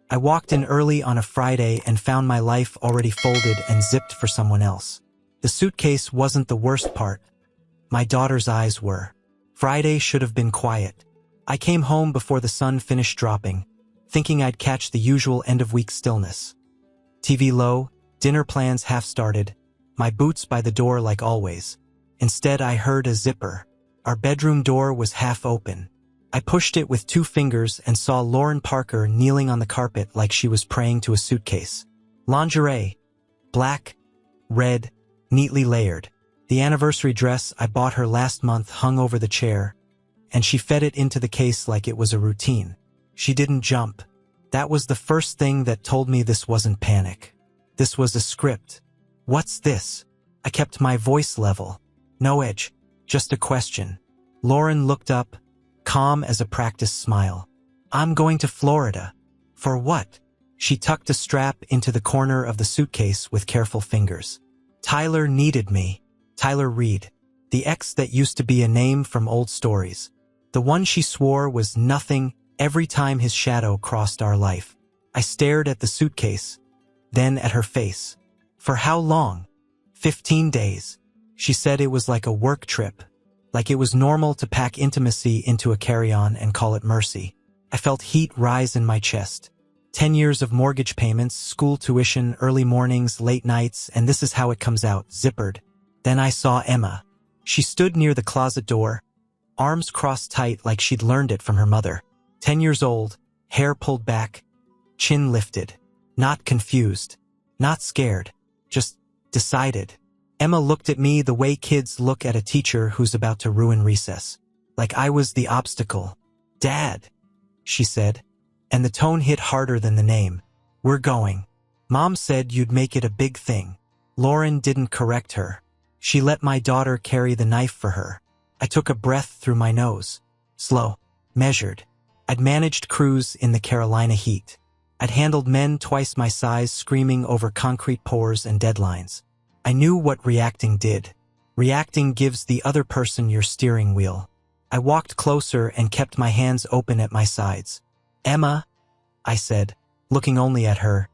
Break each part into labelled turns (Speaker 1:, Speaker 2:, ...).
Speaker 1: I walked in early on a Friday and found my life already folded and zipped for someone else. The suitcase wasn't the worst part. My daughter's eyes were. Friday should have been quiet. I came home before the sun finished dropping, thinking I'd catch the usual end-of-week stillness. TV low, dinner plans half-started, my boots by the door like always. Instead, I heard a zipper. Our bedroom door was half open. I pushed it with 2 fingers and saw Lauren Parker kneeling on the carpet like she was praying to a suitcase. Lingerie. Black, red, neatly layered. The anniversary dress I bought her last month hung over the chair, and she fed it into the case like it was a routine. She didn't jump. That was the first thing that told me this wasn't panic. This was a script. What's this? I kept my voice level. No edge, just a question. Lauren looked up, calm as a practiced smile. I'm going to Florida. For what? She tucked a strap into the corner of the suitcase with careful fingers. Tyler needed me. Tyler Reed. The ex that used to be a name from old stories. The one she swore was nothing every time his shadow crossed our life. I stared at the suitcase, then at her face. For how long? 15 days. She said it was like a work trip, like it was normal to pack intimacy into a carry-on and call it mercy. I felt heat rise in my chest. 10 years of mortgage payments, school tuition, early mornings, late nights, and this is how it comes out, zippered. Then I saw Emma. She stood near the closet door, arms crossed tight like she'd learned it from her mother. 10 years old, hair pulled back, chin lifted. Not confused, not scared, just decided. Emma looked at me the way kids look at a teacher who's about to ruin recess. Like I was the obstacle. Dad, she said, and the tone hit harder than the name. We're going. Mom said you'd make it a big thing. Lauren didn't correct her. She let my daughter carry the knife for her. I took a breath through my nose. Slow, measured. I'd managed crews in the Carolina heat. I'd handled men twice my size screaming over concrete pours and deadlines. I knew what reacting did. Reacting gives the other person your steering wheel. I walked closer and kept my hands open at my sides. Emma, I said, looking only at her.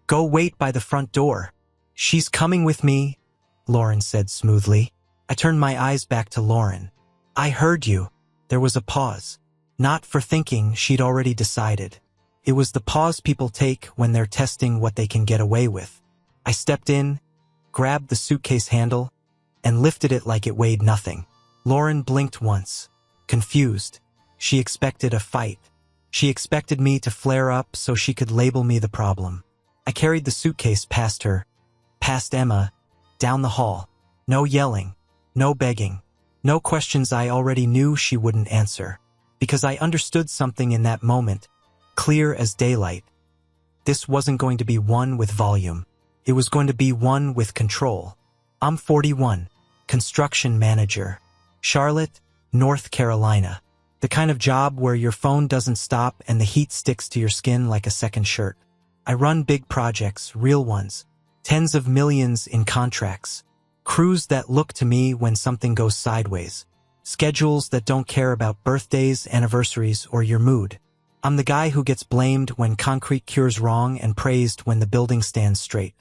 Speaker 1: Go wait by the front door. She's coming with me, Lauren said smoothly. I turned my eyes back to Lauren. I heard you. There was a pause. Not for thinking, she'd already decided. It was the pause people take when they're testing what they can get away with. I stepped in, grabbed the suitcase handle, and lifted it like it weighed nothing. Lauren blinked once, confused. She expected a fight. She expected me to flare up so she could label me the problem. I carried the suitcase past her, past Emma, down the hall. No yelling, no begging, no questions I already knew she wouldn't answer. Because I understood something in that moment, clear as daylight. This wasn't going to be one with volume. It was going to be one with control. I'm 41, construction manager. Charlotte, North Carolina. The kind of job where your phone doesn't stop and the heat sticks to your skin like a second shirt. I run big projects, real ones. Tens of millions in contracts. Crews that look to me when something goes sideways. Schedules that don't care about birthdays, anniversaries, or your mood. I'm the guy who gets blamed when concrete cures wrong and praised when the building stands straight.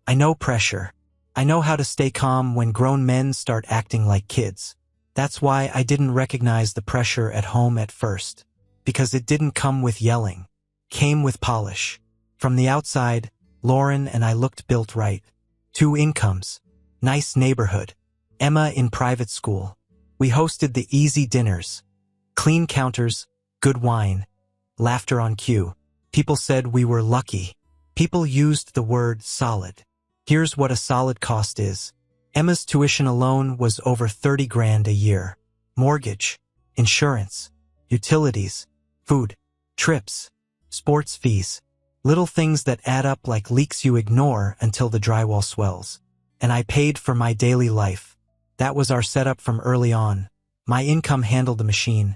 Speaker 1: I know pressure. I know how to stay calm when grown men start acting like kids. That's why I didn't recognize the pressure at home at first. Because it didn't come with yelling. Came with polish. From the outside, Lauren and I looked built right. 2 incomes. Nice neighborhood. Emma in private school. We hosted the easy dinners. Clean counters, good wine, laughter on cue. People said we were lucky. People used the word solid. Here's what a solid cost is. Emma's tuition alone was over 30 grand a year. Mortgage, insurance, utilities, food, trips, sports fees. Little things that add up like leaks you ignore until the drywall swells. And I paid for my daily life. That was our setup from early on. My income handled the machine.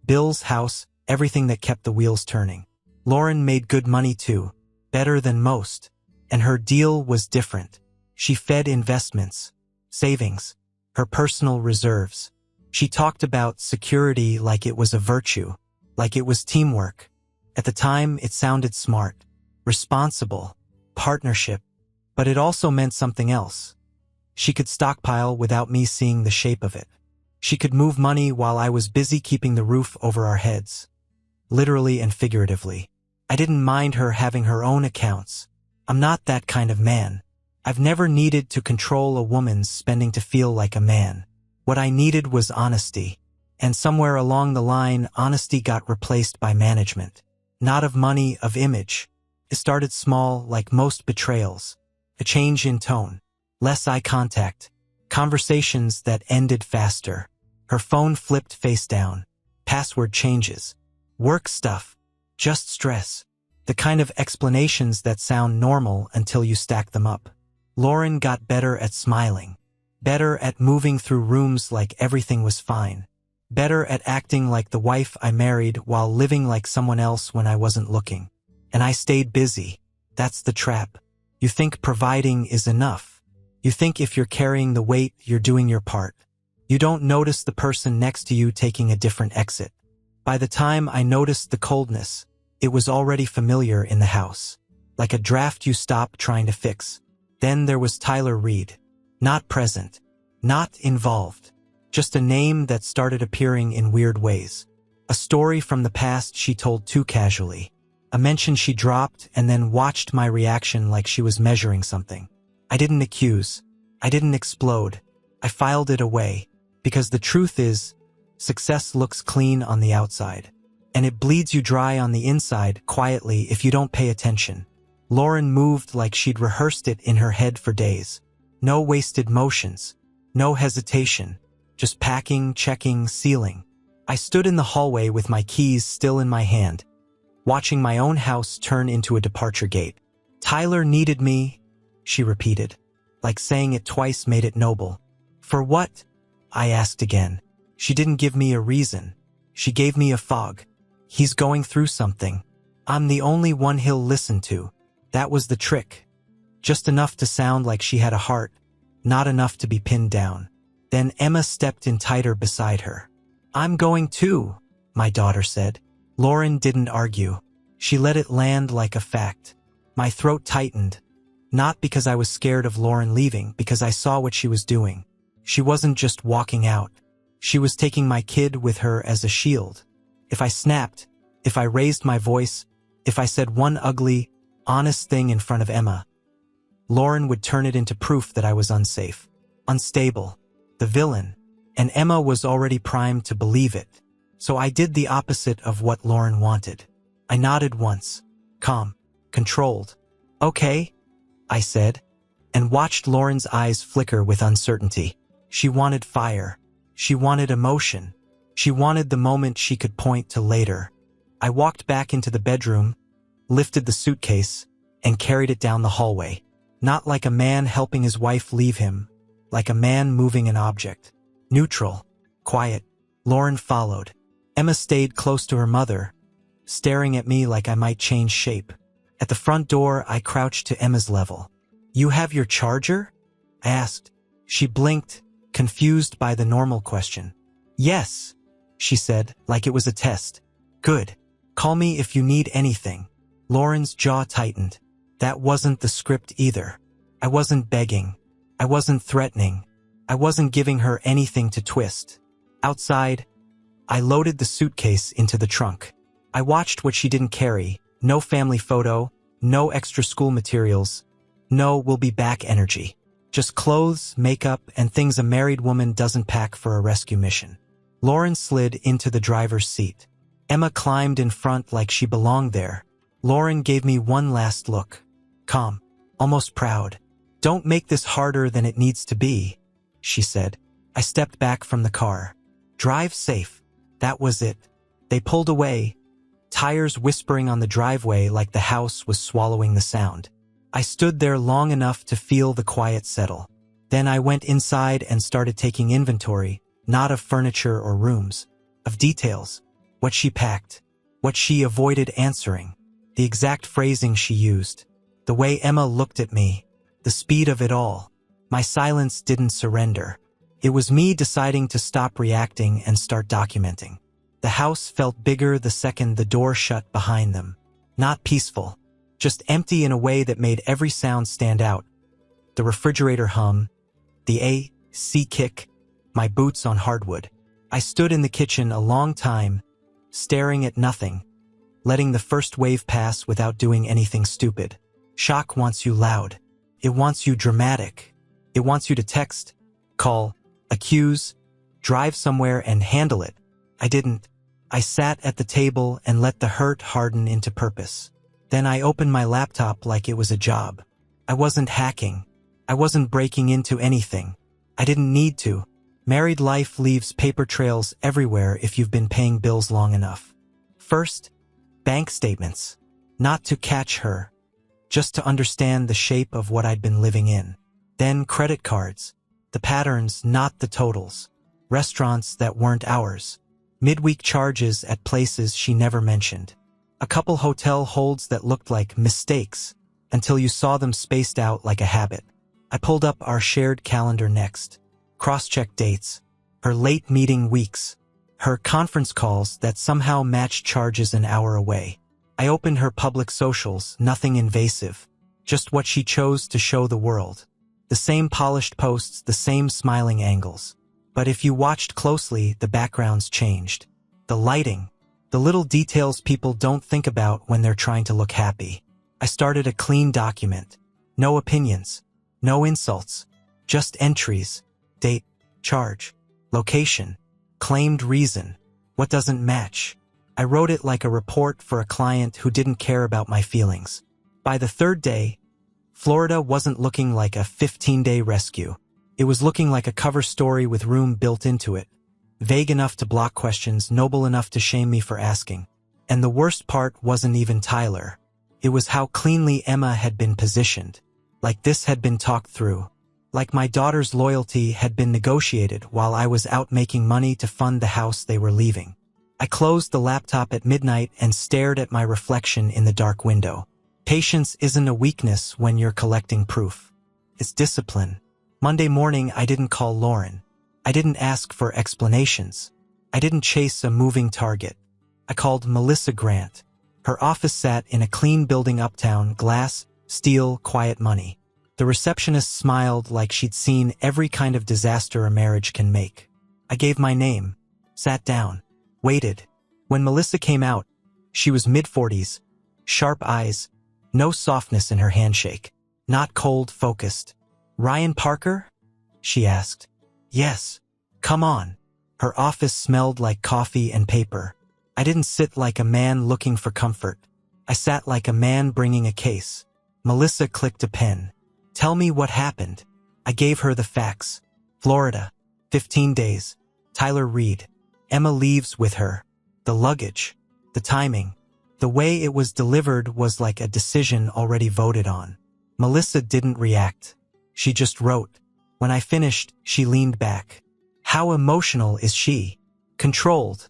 Speaker 1: Bills, house, everything that kept the wheels turning. Lauren made good money too, better than most. And her deal was different. She fed investments, savings, her personal reserves. She talked about security like it was a virtue, like it was teamwork. At the time, it sounded smart. responsible, partnership, but it also meant something else. She could stockpile without me seeing the shape of it. She could move money while I was busy keeping the roof over our heads. Literally and figuratively. I didn't mind her having her own accounts. I'm not that kind of man. I've never needed to control a woman's spending to feel like a man. What I needed was honesty. And somewhere along the line, honesty got replaced by management. Not of money, of image. It started small, like most betrayals. A change in tone. Less eye contact. Conversations that ended faster. Her phone flipped face down. Password changes. Work stuff. Just stress. The kind of explanations that sound normal until you stack them up. Lauren got better at smiling. Better at moving through rooms like everything was fine. Better at acting like the wife I married while living like someone else when I wasn't looking. And I stayed busy. That's the trap. You think providing is enough. You think if you're carrying the weight, you're doing your part. You don't notice the person next to you taking a different exit. By the time I noticed the coldness, it was already familiar in the house. Like a draft you stop trying to fix. Then there was Tyler Reed. Not present. Not involved. Just a name that started appearing in weird ways. A story from the past she told too casually. A mention she dropped and then watched my reaction like she was measuring something. I didn't accuse. I didn't explode. I filed it away. Because the truth is, success looks clean on the outside. And it bleeds you dry on the inside, quietly, if you don't pay attention. Lauren moved like she'd rehearsed it in her head for days. No wasted motions. No hesitation. Just packing, checking, sealing. I stood in the hallway with my keys still in my hand, watching my own house turn into a departure gate. Tyler needed me, she repeated, like saying it twice made it noble. For what? I asked again. She didn't give me a reason. She gave me a fog. He's going through something. I'm the only one he'll listen to. That was the trick. Just enough to sound like she had a heart, not enough to be pinned down. Then Emma stepped in tighter beside her. I'm going too, my daughter said. Lauren didn't argue. She let it land like a fact. My throat tightened. Not because I was scared of Lauren leaving, because I saw what she was doing. She wasn't just walking out. She was taking my kid with her as a shield. If I snapped, if I raised my voice, if I said one ugly, honest thing in front of Emma, Lauren would turn it into proof that I was unsafe, unstable, the villain, and Emma was already primed to believe it. So I did the opposite of what Lauren wanted. I nodded once, calm, controlled. Okay, I said, and watched Lauren's eyes flicker with uncertainty. She wanted fire. She wanted emotion. She wanted the moment she could point to later. I walked back into the bedroom, lifted the suitcase, and carried it down the hallway. Not like a man helping his wife leave him, like a man moving an object. Neutral, quiet. Lauren followed. Emma stayed close to her mother, staring at me like I might change shape. At the front door, I crouched to Emma's level. You have your charger? I asked. She blinked, confused by the normal question. Yes, she said, like it was a test. Good. Call me if you need anything. Lauren's jaw tightened. That wasn't the script either. I wasn't begging. I wasn't threatening. I wasn't giving her anything to twist. Outside, I loaded the suitcase into the trunk. I watched what she didn't carry. No family photo, no extra school materials, no we'll be back energy. Just clothes, makeup, and things a married woman doesn't pack for a rescue mission. Lauren slid into the driver's seat. Emma climbed in front like she belonged there. Lauren gave me one last look. Calm, almost proud. Don't make this harder than it needs to be, she said. I stepped back from the car. Drive safe. That was it. They pulled away, tires whispering on the driveway like the house was swallowing the sound. I stood there long enough to feel the quiet settle. Then I went inside and started taking inventory, not of furniture or rooms, of details. What she packed, what she avoided answering, the exact phrasing she used, the way Emma looked at me, the speed of it all. My silence didn't surrender. It was me deciding to stop reacting and start documenting. The house felt bigger the second the door shut behind them. Not peaceful, just empty in a way that made every sound stand out. The refrigerator hum, the AC kick, my boots on hardwood. I stood in the kitchen a long time, staring at nothing, letting the first wave pass without doing anything stupid. Shock wants you loud. It wants you dramatic. It wants you to text, call, accuse, drive somewhere and handle it. I didn't. I sat at the table and let the hurt harden into purpose. Then I opened my laptop like it was a job. I wasn't hacking. I wasn't breaking into anything. I didn't need to. Married life leaves paper trails everywhere if you've been paying bills long enough. First, bank statements. Not to catch her, just to understand the shape of what I'd been living in. Then credit cards. The patterns, not the totals. Restaurants that weren't ours. Midweek charges at places she never mentioned. A couple hotel holds that looked like mistakes until you saw them spaced out like a habit. I pulled up our shared calendar next. Cross-checked dates. Her late meeting weeks. Her conference calls that somehow matched charges an hour away. I opened her public socials, nothing invasive. Just what she chose to show the world. The same polished posts, the same smiling angles. But if you watched closely, the backgrounds changed. The lighting. The little details people don't think about when they're trying to look happy. I started a clean document. No opinions. No insults. Just entries. Date. Charge. Location. Claimed reason. What doesn't match? I wrote it like a report for a client who didn't care about my feelings. By the third day, Florida wasn't looking like a 15-day rescue. It was looking like a cover story with room built into it. Vague enough to block questions, noble enough to shame me for asking. And the worst part wasn't even Tyler. It was how cleanly Emma had been positioned. Like this had been talked through. Like my daughter's loyalty had been negotiated while I was out making money to fund the house they were leaving. I closed the laptop at midnight and stared at my reflection in the dark window. Patience isn't a weakness when you're collecting proof. It's discipline. Monday morning, I didn't call Lauren. I didn't ask for explanations. I didn't chase a moving target. I called Melissa Grant. Her office sat in a clean building uptown, glass, steel, quiet money. The receptionist smiled like she'd seen every kind of disaster a marriage can make. I gave my name, sat down, waited. When Melissa came out, she was mid-40s, sharp eyes, no softness in her handshake, not cold, focused. "Ryan Parker?" she asked. "Yes. Come on." Her office smelled like coffee and paper. I didn't sit like a man looking for comfort. I sat like a man bringing a case. Melissa clicked a pen. "Tell me what happened." I gave her the facts. Florida. 15 days. Tyler Reed. Emma leaves with her. The luggage. The timing. The way it was delivered was like a decision already voted on. Melissa didn't react. She just wrote. When I finished, she leaned back. "How emotional is she?" "Controlled,"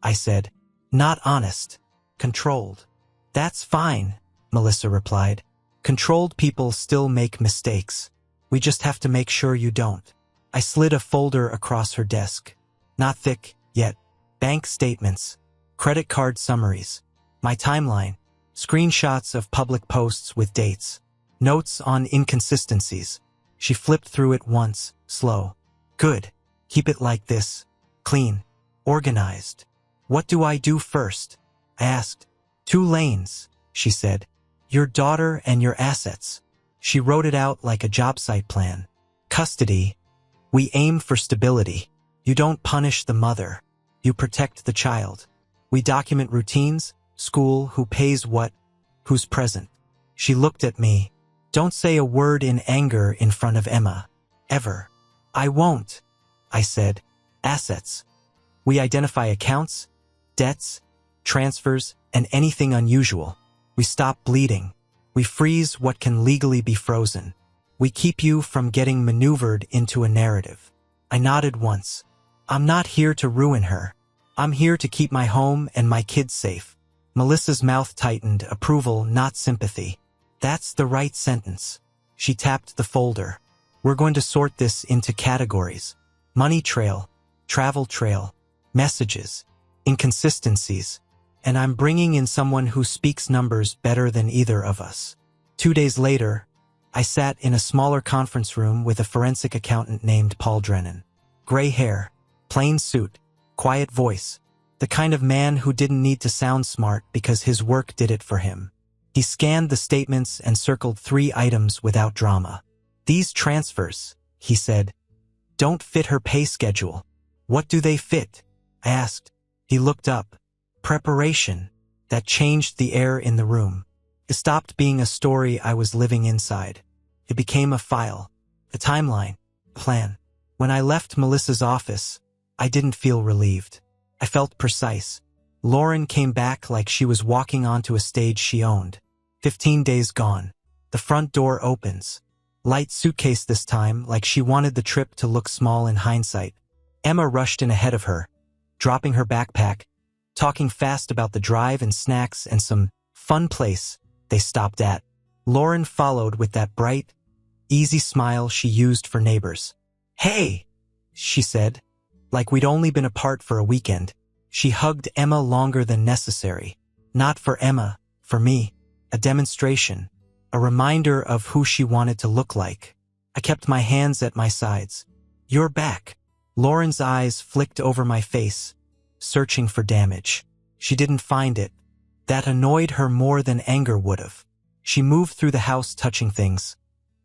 Speaker 1: I said. "Not honest. Controlled." "That's fine," Melissa replied. "Controlled people still make mistakes. We just have to make sure you don't." I slid a folder across her desk. Not thick, yet. Bank statements. Credit card summaries. My timeline. Screenshots of public posts with dates. Notes on inconsistencies. She flipped through it once, slow. "Good. Keep it like this. Clean. Organized." "What do I do first?" I asked. "2 lanes," she said. "Your daughter and your assets." She wrote it out like a job site plan. "Custody. We aim for stability. You don't punish the mother. You protect the child. We document routines, school, who pays what, who's present." She looked at me. "Don't say a word in anger in front of Emma. Ever." "I won't," I said. "Assets. We identify accounts, debts, transfers, and anything unusual. We stop bleeding. We freeze what can legally be frozen. We keep you from getting maneuvered into a narrative." I nodded once. "I'm not here to ruin her. I'm here to keep my home and my kids safe." Melissa's mouth tightened, approval, not sympathy. "That's the right sentence." She tapped the folder. "We're going to sort this into categories. Money trail, travel trail, messages, inconsistencies, And I'm bringing in someone who speaks numbers better than either of us. 2 days later, I sat in a smaller conference room with a forensic accountant named Paul Drennan. Gray hair, plain suit, quiet voice, the kind of man who didn't need to sound smart because his work did it for him. He scanned the statements and circled 3 items without drama. These transfers, he said, don't fit her pay schedule. What do they fit? I asked. He looked up. Preparation. That changed the air in the room. It stopped being a story I was living inside. It became a file, a timeline, a plan. When I left Melissa's office, I didn't feel relieved. I felt precise. Lauren came back like she was walking onto a stage she owned. 15 days gone. The front door opens. Light suitcase this time, like she wanted the trip to look small in hindsight. Emma rushed in ahead of her, dropping her backpack, talking fast about the drive and snacks and some fun place they stopped at. Lauren followed with that bright, easy smile she used for neighbors. "Hey," she said, like we'd only been apart for a weekend. She hugged Emma longer than necessary. Not for Emma, for me. A demonstration. A reminder of who she wanted to look like. I kept my hands at my sides. "You're back." Lauren's eyes flicked over my face, searching for damage. She didn't find it. That annoyed her more than anger would have. She moved through the house touching things.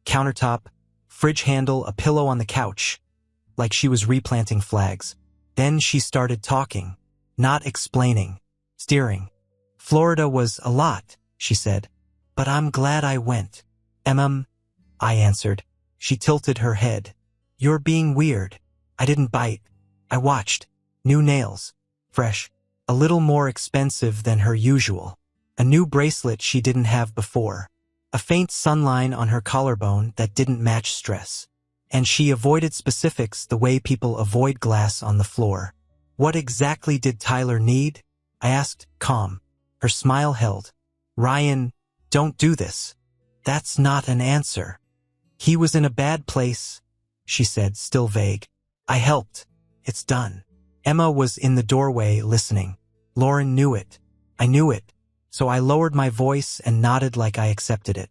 Speaker 1: Countertop, fridge handle, a pillow on the couch, like she was replanting flags. Then she started talking, not explaining, steering. "Florida was a lot," she said, "but I'm glad I went." I answered. She tilted her head. "You're being weird." I didn't bite. I watched. New nails. Fresh. A little more expensive than her usual. A new bracelet she didn't have before. A faint sunline on her collarbone that didn't match stress. And she avoided specifics the way people avoid glass on the floor. "What exactly did Tyler need?" I asked, calm. Her smile held. "Ryan, don't do this." "That's not an answer." "He was in a bad place," she said, still vague. "I helped. It's done." Emma was in the doorway listening. Lauren knew it. I knew it. So I lowered my voice and nodded like I accepted it.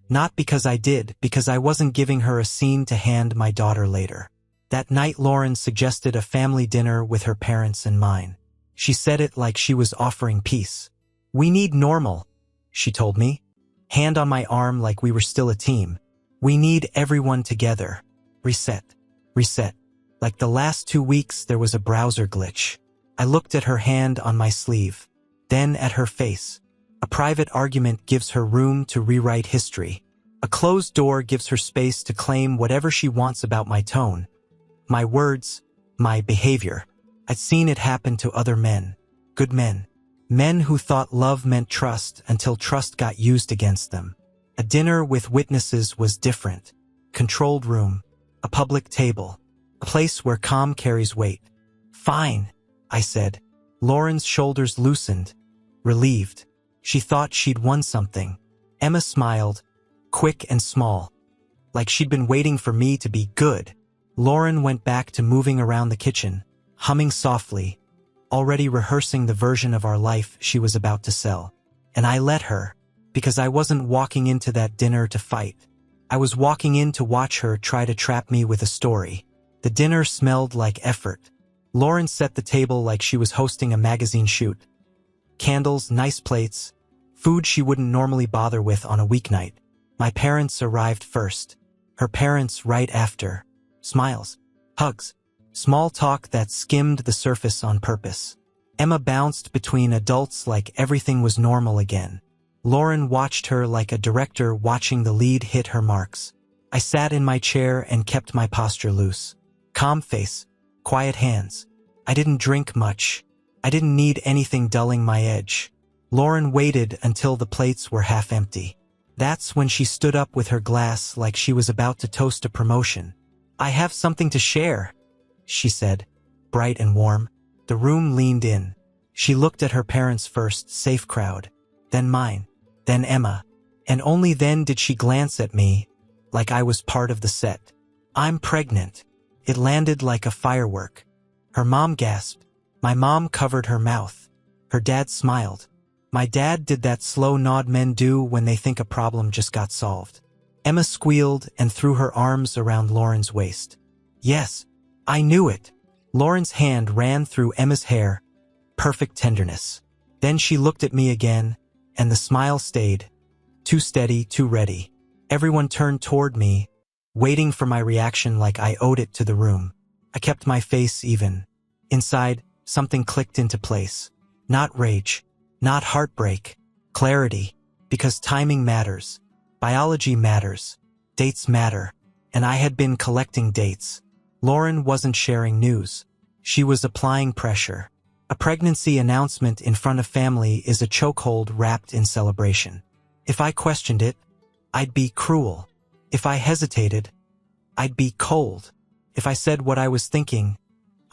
Speaker 1: Not because I did, because I wasn't giving her a scene to hand my daughter later. That night Lauren suggested a family dinner with her parents and mine. She said it like she was offering peace. "We need normal," she told me. Hand on my arm like we were still a team. "We need everyone together. Reset. Reset." Like the last 2 weeks there was a browser glitch. I looked at her hand on my sleeve, then at her face. A private argument gives her room to rewrite history. A closed door gives her space to claim whatever she wants about my tone, my words, my behavior. I'd seen it happen to other men. Good men. Men who thought love meant trust until trust got used against them. A dinner with witnesses was different. Controlled room. A public table. A place where calm carries weight. "Fine," I said. Lauren's shoulders loosened. Relieved. She thought she'd won something. Emma smiled, quick and small, like she'd been waiting for me to be good. Lauren went back to moving around the kitchen, humming softly, already rehearsing the version of our life she was about to sell. And I let her, because I wasn't walking into that dinner to fight. I was walking in to watch her try to trap me with a story. The dinner smelled like effort. Lauren set the table like she was hosting a magazine shoot. Candles, nice plates, food she wouldn't normally bother with on a weeknight. My parents arrived first. Her parents right after. Smiles. Hugs. Small talk that skimmed the surface on purpose. Emma bounced between adults like everything was normal again. Lauren watched her like a director watching the lead hit her marks. I sat in my chair and kept my posture loose. Calm face. Quiet hands. I didn't drink much. I didn't need anything dulling my edge. Lauren waited until the plates were half empty. That's when she stood up with her glass like she was about to toast a promotion. "I have something to share," she said, bright and warm. The room leaned in. She looked at her parents first, safe crowd, then mine, then Emma, and only then did she glance at me, like I was part of the set. "I'm pregnant." It landed like a firework. Her mom gasped. My mom covered her mouth. Her dad smiled. My dad did that slow nod men do when they think a problem just got solved. Emma squealed and threw her arms around Lauren's waist. Yes, I knew it. Lauren's hand ran through Emma's hair. Perfect tenderness. Then she looked at me again, and the smile stayed. Too steady, too ready. Everyone turned toward me, waiting for my reaction like I owed it to the room. I kept my face even. Inside, something clicked into place. Not rage, not heartbreak, clarity, because timing matters, biology matters, dates matter, and I had been collecting dates. Lauren wasn't sharing news. She was applying pressure. A pregnancy announcement in front of family is a chokehold wrapped in celebration. If I questioned it, I'd be cruel. If I hesitated, I'd be cold. If I said what I was thinking,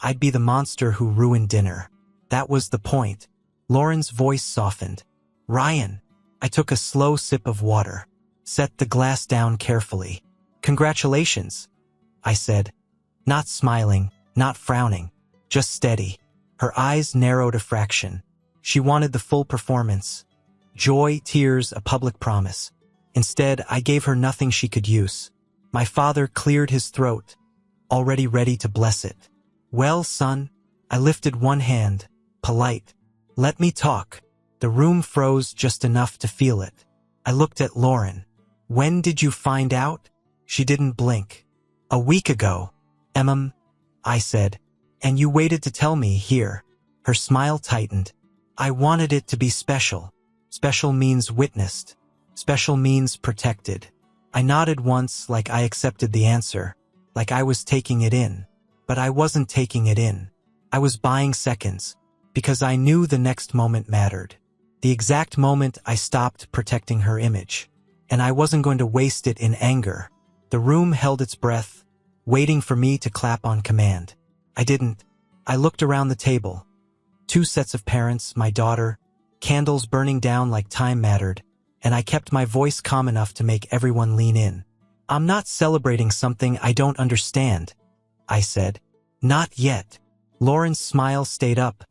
Speaker 1: I'd be the monster who ruined dinner. That was the point. Lauren's voice softened. Ryan. I took a slow sip of water, set the glass down carefully. Congratulations, I said. Not smiling, not frowning, just steady. Her eyes narrowed a fraction. She wanted the full performance. Joy, tears, a public promise. Instead, I gave her nothing she could use. My father cleared his throat, already ready to bless it. Well, son, I lifted one hand, polite. Let me talk. The room froze just enough to feel it. I looked at Lauren. When did you find out? She didn't blink. A week ago. I said. And you waited to tell me here. Her smile tightened. I wanted it to be special. Special means witnessed. Special means protected. I nodded once like I accepted the answer, like I was taking it in. But I wasn't taking it in. I was buying seconds, because I knew the next moment mattered. The exact moment I stopped protecting her image. And I wasn't going to waste it in anger. The room held its breath, waiting for me to clap on command. I didn't. I looked around the table. 2 sets of parents, my daughter, candles burning down like time mattered, and I kept my voice calm enough to make everyone lean in. I'm not celebrating something I don't understand, I said. Not yet. Lauren's smile stayed up,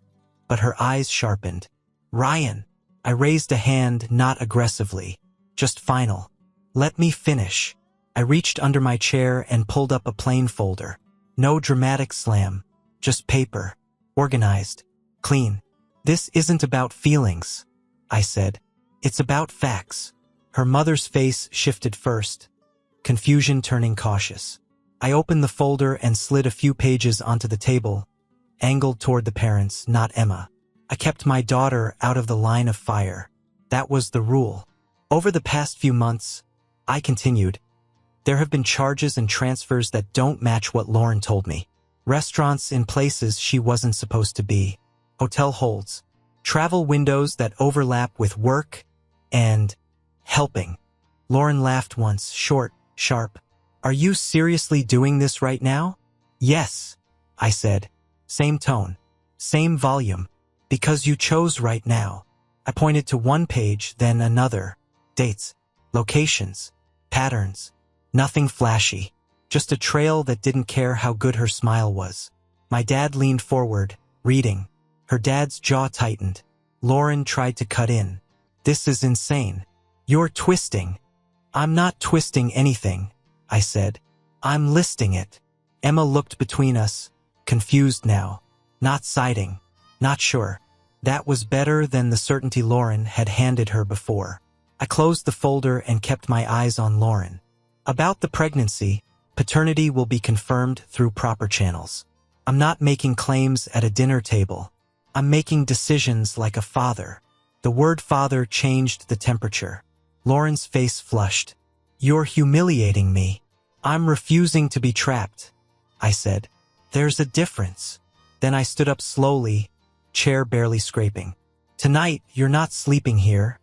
Speaker 1: but her eyes sharpened. Ryan. I raised a hand, not aggressively, just final. Let me finish. I reached under my chair and pulled up a plain folder. No dramatic slam, just paper. Organized. Clean. This isn't about feelings, I said. It's about facts. Her mother's face shifted first, confusion turning cautious. I opened the folder and slid a few pages onto the table, angled toward the parents, not Emma. I kept my daughter out of the line of fire. That was the rule. Over the past few months, I continued, there have been charges and transfers that don't match what Lauren told me. Restaurants in places she wasn't supposed to be. Hotel holds. Travel windows that overlap with work and helping. Lauren laughed once, short, sharp. Are you seriously doing this right now? Yes, I said. Same tone, same volume. Because you chose right now. I pointed to one page, then another. Dates, locations, patterns. Nothing flashy. Just a trail that didn't care how good her smile was. My dad leaned forward, reading. Her dad's jaw tightened. Lauren tried to cut in. This is insane. You're twisting. I'm not twisting anything, I said. I'm listing it. Emma looked between us, confused now. Not siding. Not sure. That was better than the certainty Lauren had handed her before. I closed the folder and kept my eyes on Lauren. About the pregnancy, paternity will be confirmed through proper channels. I'm not making claims at a dinner table. I'm making decisions like a father. The word father changed the temperature. Lauren's face flushed. You're humiliating me. I'm refusing to be trapped, I said. There's a difference. Then I stood up slowly, chair barely scraping. Tonight, you're not sleeping here,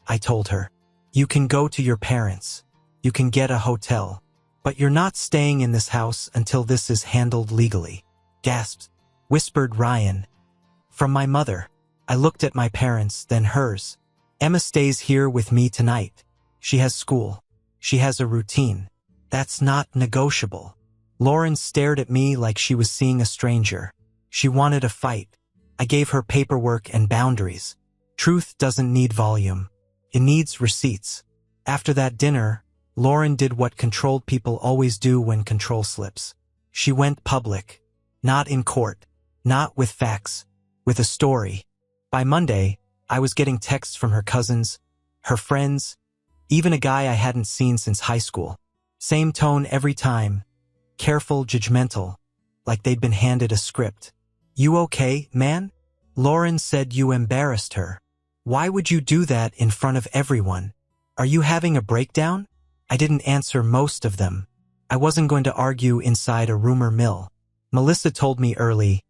Speaker 1: I told her. You can go to your parents. You can get a hotel. But you're not staying in this house until this is handled legally. Gasped, whispered Ryan. From my mother. I looked at my parents, then hers. Emma stays here with me tonight. She has school. She has a routine. That's not negotiable. Lauren stared at me like she was seeing a stranger. She wanted a fight. I gave her paperwork and boundaries. Truth doesn't need volume. It needs receipts. After that dinner, Lauren did what controlled people always do when control slips. She went public. Not in court. Not with facts. With a story. By Monday, I was getting texts from her cousins, her friends, even a guy I hadn't seen since high school. Same tone every time. Careful, judgmental. Like they'd been handed a script. "You okay, man?" Lauren said you embarrassed her. "Why would you do that in front of everyone? Are you having a breakdown?" I didn't answer most of them. I wasn't going to argue inside a rumor mill. Melissa told me early,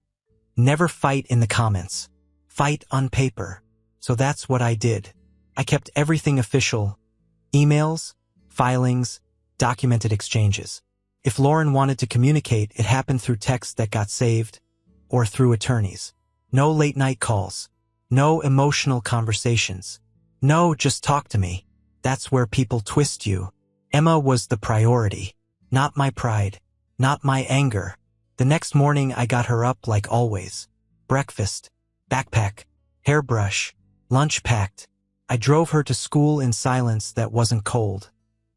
Speaker 1: never fight in the comments. Fight on paper. So that's what I did. I kept everything official. Emails, filings, documented exchanges. If Lauren wanted to communicate, it happened through text that got saved, or through attorneys. No late-night calls. No emotional conversations. No, just talk to me. That's where people twist you. Emma was the priority. Not my pride. Not my anger. The next morning I got her up like always. Breakfast, backpack, hairbrush, lunch packed. I drove her to school in silence that wasn't cold,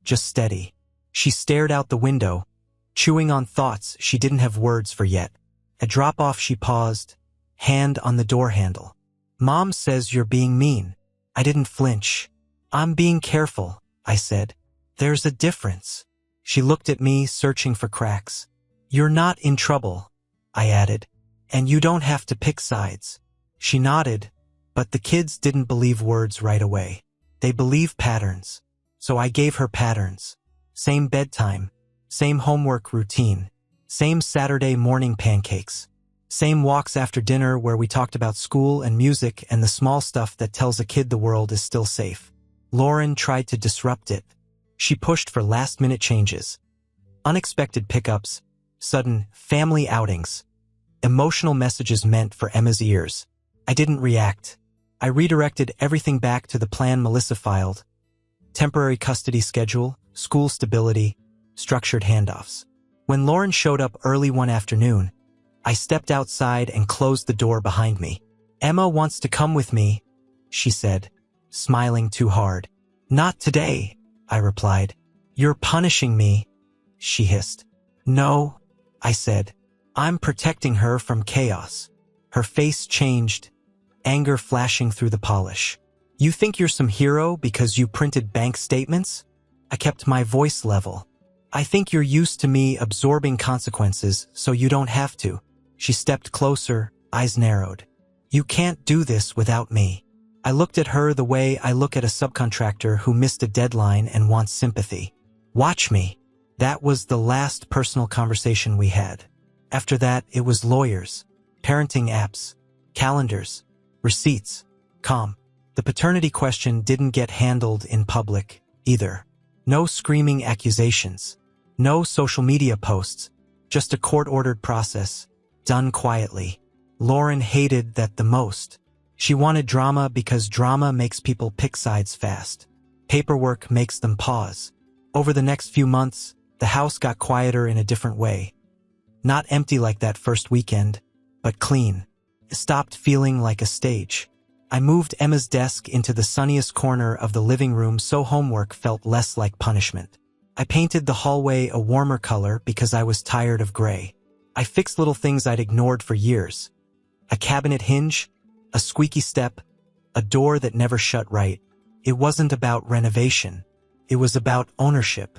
Speaker 1: just steady. She stared out the window, chewing on thoughts she didn't have words for yet. At drop-off she paused, hand on the door handle. "Mom says you're being mean." I didn't flinch. "I'm being careful," I said. "There's a difference." She looked at me, searching for cracks. "You're not in trouble," I added, "and you don't have to pick sides." She nodded, but the kids didn't believe words right away. They believe patterns. So I gave her patterns. Same bedtime, same homework routine, same Saturday morning pancakes, same walks after dinner where we talked about school and music and the small stuff that tells a kid the world is still safe. Lauren tried to disrupt it. She pushed for last-minute changes. Unexpected pickups, sudden family outings, emotional messages meant for Emma's ears. I didn't react. I redirected everything back to the plan Melissa filed. Temporary custody schedule, school stability, structured handoffs. When Lauren showed up early one afternoon, I stepped outside and closed the door behind me. "Emma wants to come with me," she said, smiling too hard. "Not today," I replied. "You're punishing me," she hissed. "No," I said. "I'm protecting her from chaos." Her face changed, anger flashing through the polish. "You think you're some hero because you printed bank statements?" I kept my voice level. "I think you're used to me absorbing consequences, so you don't have to." She stepped closer, eyes narrowed. "You can't do this without me." I looked at her the way I look at a subcontractor who missed a deadline and wants sympathy. "Watch me." That was the last personal conversation we had. After that, it was lawyers, parenting apps, calendars, receipts, calm. The paternity question didn't get handled in public, either. No screaming accusations. No social media posts. Just a court-ordered process, done quietly. Lauren hated that the most. She wanted drama because drama makes people pick sides fast. Paperwork makes them pause. Over the next few months, the house got quieter in a different way. Not empty like that first weekend, but clean. It stopped feeling like a stage. I moved Emma's desk into the sunniest corner of the living room so homework felt less like punishment. I painted the hallway a warmer color because I was tired of gray. I fixed little things I'd ignored for years. A cabinet hinge, a squeaky step, a door that never shut right. It wasn't about renovation. It was about ownership.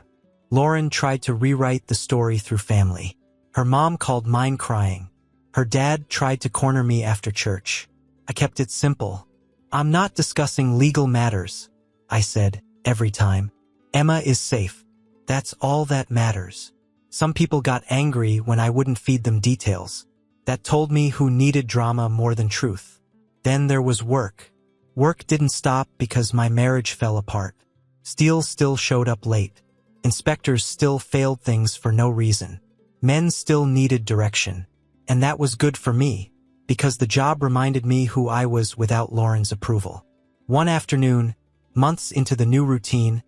Speaker 1: Lauren tried to rewrite the story through family. Her mom called mine crying. Her dad tried to corner me after church. I kept it simple. "I'm not discussing legal matters," I said, every time. "Emma is safe. That's all that matters." Some people got angry when I wouldn't feed them details. That told me who needed drama more than truth. Then there was work. Work didn't stop because my marriage fell apart. Steele still showed up late. Inspectors still failed things for no reason. Men still needed direction. And that was good for me, because the job reminded me who I was without Lauren's approval. One afternoon, months into the new routine,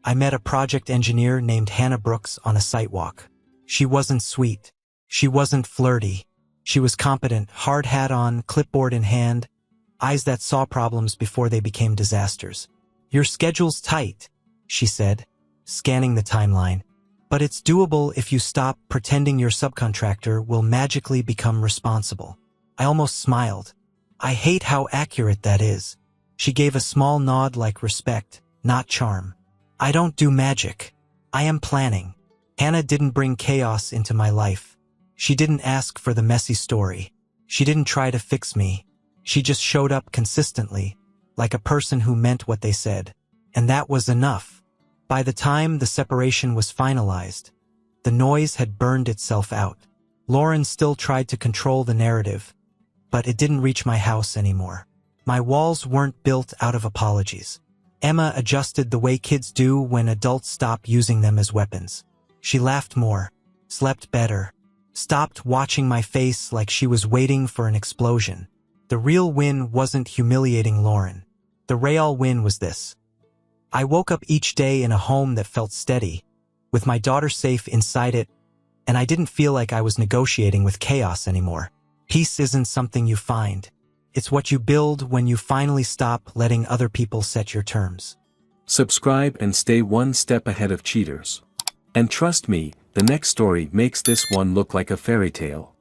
Speaker 1: I met a project engineer named Hannah Brooks on a site walk. She wasn't sweet. She wasn't flirty. She was competent, hard hat on, clipboard in hand, eyes that saw problems before they became disasters. "Your schedule's tight," she said, scanning the timeline. "But it's doable if you stop pretending your subcontractor will magically become responsible." I almost smiled. I hate how accurate that is. She gave a small nod like respect, not charm. "I don't do magic. I am planning." Hannah didn't bring chaos into my life. She didn't ask for the messy story. She didn't try to fix me. She just showed up consistently, like a person who meant what they said. And that was enough. By the time the separation was finalized, the noise had burned itself out. Lauren still tried to control the narrative, but it didn't reach my house anymore. My walls weren't built out of apologies. Emma adjusted the way kids do when adults stop using them as weapons. She laughed more, slept better, stopped watching my face like she was waiting for an explosion. The real win wasn't humiliating Lauren. The real win was this. I woke up each day in a home that felt steady, with my daughter safe inside it, and I didn't feel like I was negotiating with chaos anymore. Peace isn't something you find. It's what you build when you finally stop letting other people set your terms.
Speaker 2: Subscribe and stay one step ahead of cheaters. And trust me, the next story makes this one look like a fairy tale.